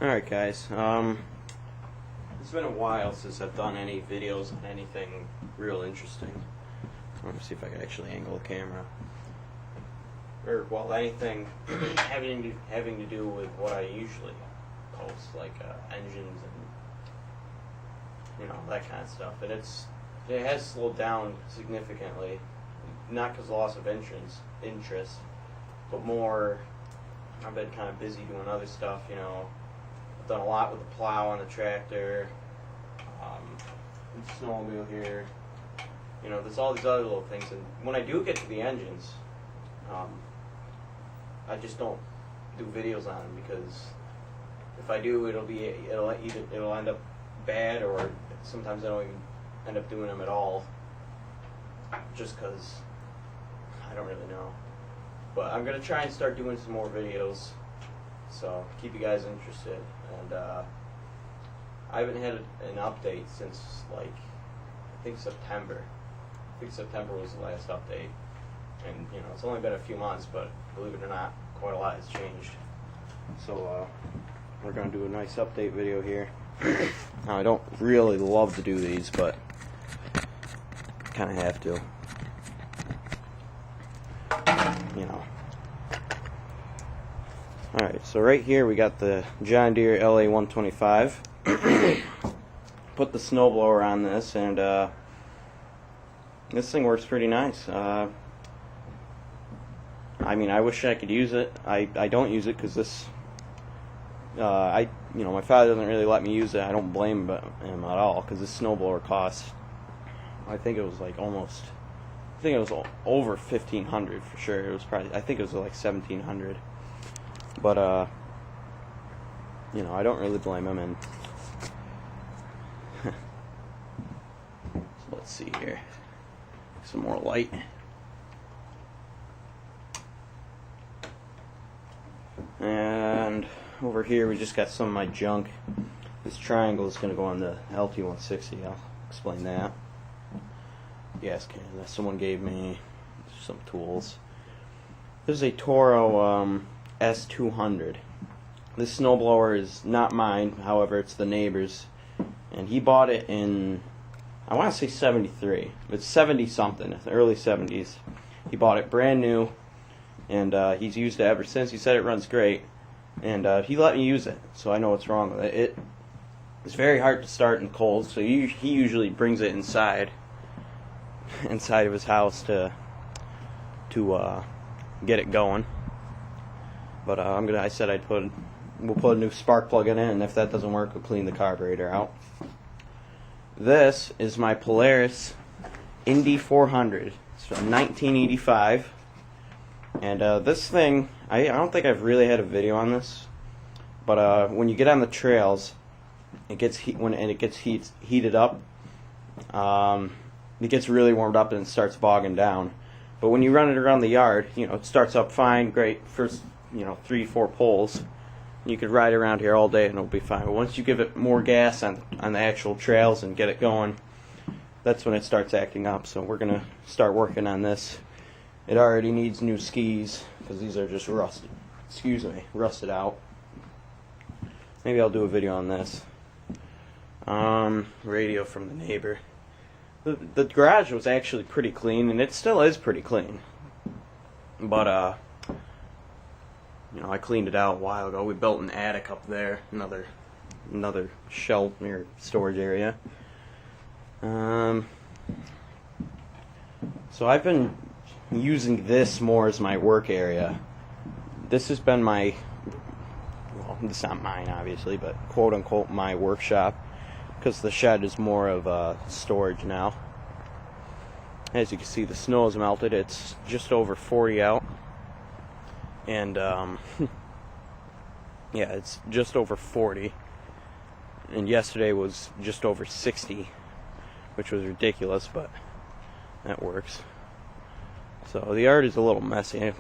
Alright guys, it's been a while since I've done any videos on anything real interesting. Let me see if I can actually angle the camera. Or, well, anything having to do with what I usually post, like engines and, you know, that kind of stuff. And it has slowed down significantly, not because of loss of interest, but more I've been kind of busy doing other stuff, you know. I've done a lot with the plow on the tractor, the snowmobile here. You know, there's all these other little things, and when I do get to the engines, I just don't do videos on them, because if I do, it'll end up bad, or sometimes I don't even end up doing them at all, just because I don't really know. But I'm gonna try and start doing some more videos, so keep you guys interested. And I haven't had an update since, like, I think September. I think September was the last update, and you know, it's only been a few months, but believe it or not, quite a lot has changed. So we're gonna do a nice update video here. Now, I don't really love to do these, but kind of have to, you know. Alright, so right here we got the John Deere LA 125. Put the snowblower on this, and this thing works pretty nice. I mean, I wish I could use it. I don't use it because this, you know, my father doesn't really let me use it. I don't blame him at all, because this snowblower costs, I think it was like almost, I think it was over $1,500 for sure. It was probably, I think it was like $1,700. But you know, I don't really blame him. And so let's see here, some more light. And over here we just got some of my junk. This triangle is going to go on the LT160. I'll explain that. Gas can that someone gave me, some tools. This is a Toro S200. This snowblower is not mine, however it's the neighbor's, and he bought it in, I want to say 73. It's 70 something, early 70s. He bought it brand new, and he's used it ever since. He said it runs great, and he let me use it, so I know what's wrong with it. It's very hard to start in cold, so he usually brings it inside of his house to get it going. But I said we'll put a new spark plug in it, and if that doesn't work, we'll clean the carburetor out. This is my Polaris Indy 400. It's from 1985. And this thing, I don't think I've really had a video on this, but when you get on the trails, it gets heated up. It gets really warmed up and it starts bogging down. But when you run it around the yard, you know, it starts up fine, great, first, you know, 3-4 pulls. You could ride around here all day and it'll be fine. But once you give it more gas on the actual trails and get it going, that's when it starts acting up. So we're gonna start working on this. It already needs new skis because these are just rusted out. Maybe I'll do a video on this. Radio from the neighbor. The garage was actually pretty clean, and it still is pretty clean. But you know, I cleaned it out a while ago. We built an attic up there, another shelter storage area. So I've been using this more as my work area. This has been my, well, it's not mine obviously, but quote unquote my workshop, because the shed is more of storage now. As you can see, the snow has melted. It's just over 40 out, and yeah, it's just over 40, and yesterday was just over 60, which was ridiculous, but that works. So the yard is a little messy,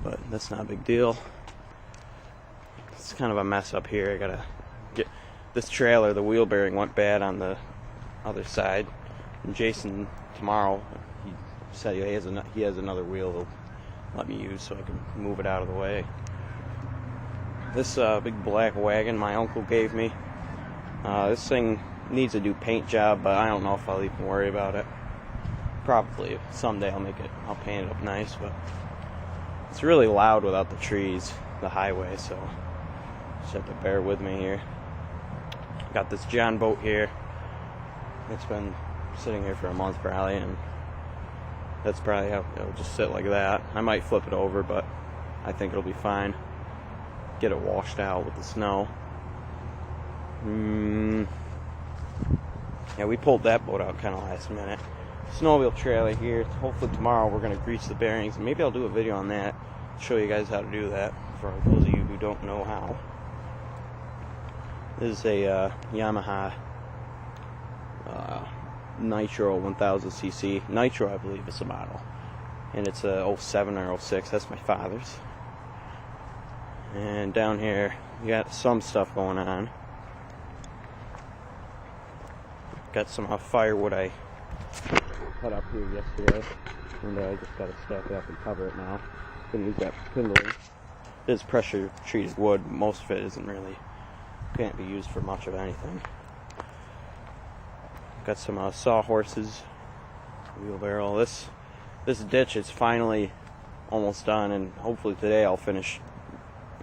but that's not a big deal. It's kind of a mess up here. I gotta get this trailer. The wheel bearing went bad on the other side, and Jason tomorrow, he said he has another wheel he'll let me use, so I can move it out of the way. This big black wagon my uncle gave me. This thing needs a new paint job, but I don't know if I'll even worry about it. Probably someday I'll paint it up nice, but it's really loud without the trees, the highway, so just have to bear with me here. Got this John boat here. It's been sitting here for a month probably, and that's probably how it'll just sit like that. I might flip it over, but I think it'll be fine. Get it washed out with the snow. Yeah, we pulled that boat out kind of last minute. Snowmobile trailer here. Hopefully tomorrow we're going to grease the bearings, and maybe I'll do a video on that, show you guys how to do that, for those of you who don't know how. This is a Yamaha Nitro 1000cc. Nitro, I believe, is the model. And it's a 07 or 06. That's my father's. And down here, you got some stuff going on. Got some firewood I cut up here yesterday. And I just got to stack it up and cover it now. Gonna use that kindling. It is pressure treated wood. Most of it can't be used for much of anything. Got some sawhorses, wheelbarrow. This ditch is finally almost done, and hopefully today I'll finish.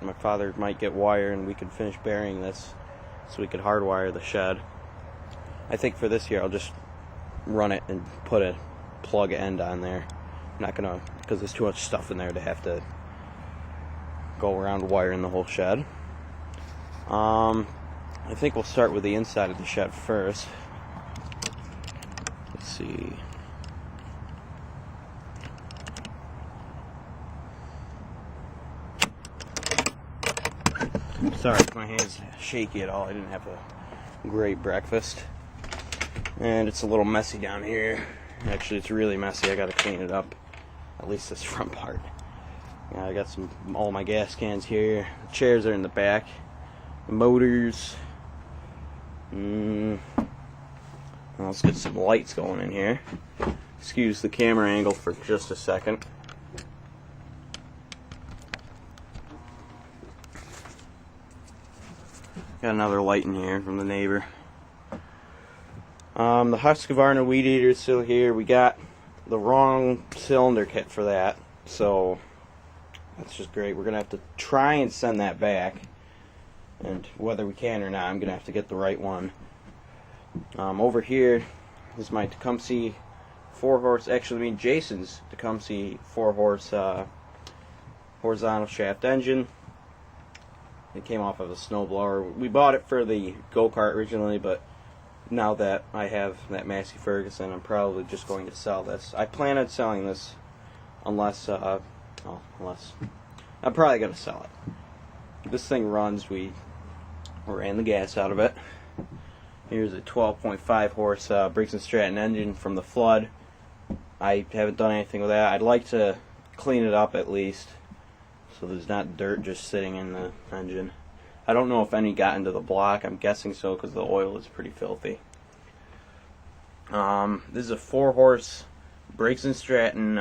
My father might get wire and we can finish burying this so we could hardwire the shed. I think for this year I'll just run it and put a plug end on there. I'm not gonna, because there's too much stuff in there to have to go around wiring the whole shed. I think we'll start with the inside of the shed first. Let's see. Sorry if my hand's shaky at all. I didn't have a great breakfast. And it's a little messy down here. Actually, it's really messy. I gotta clean it up. At least this front part. I got all my gas cans here. The chairs are in the back. The motors. Let's get some lights going in here. Excuse the camera angle for just a second. Got another light in here from the neighbor. The Husqvarna weed eater is still here. We got the wrong cylinder kit for that, so that's just great. We're gonna have to try and send that back, and whether we can or not, I'm gonna have to get the right one. Over here is my Tecumseh 4-horse. Actually, I mean Jason's Tecumseh 4-horse horizontal shaft engine. It came off of a snowblower. We bought it for the go-kart originally, but now that I have that Massey Ferguson, I'm probably just going to sell this. I plan on selling this unless I'm probably going to sell it. This thing runs. We ran the gas out of it. Here's a 12.5 horse Briggs & Stratton engine from the flood. I haven't done anything with that. I'd like to clean it up at least, so there's not dirt just sitting in the engine. I don't know if any got into the block. I'm guessing so because the oil is pretty filthy. This is a 4-horse Briggs & Stratton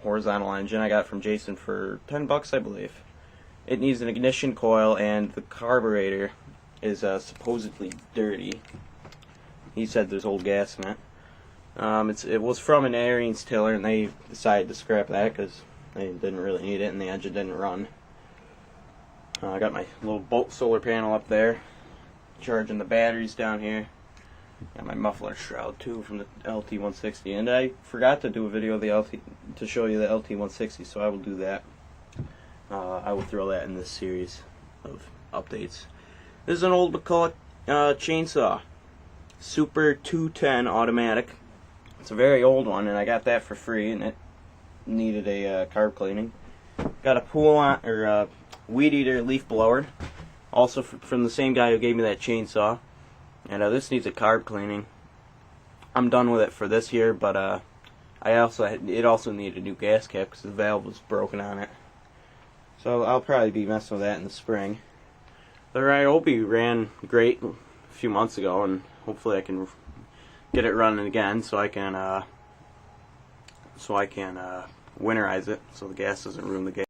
horizontal engine I got from Jason for $10, I believe. It needs an ignition coil, and the carburetor is supposedly dirty. He said there's old gas in it. It was from an Ariens tiller, and they decided to scrap that because they didn't really need it and the engine didn't run. I got my little boat solar panel up there, charging the batteries down here. Got my muffler shroud too from the LT160, and I forgot to do a video of the to show you the LT160, so I will do that. I will throw that in this series of updates. This is an old McCulloch chainsaw, Super 210 automatic. It's a very old one, and I got that for free, and it needed a carb cleaning. Got a weed eater leaf blower, also from the same guy who gave me that chainsaw, and this needs a carb cleaning. I'm done with it for this year, but it also needed a new gas cap because the valve was broken on it. So I'll probably be messing with that in the spring. The Ryobi ran great a few months ago, and hopefully I can get it running again so I can winterize it so the gas doesn't ruin the gas.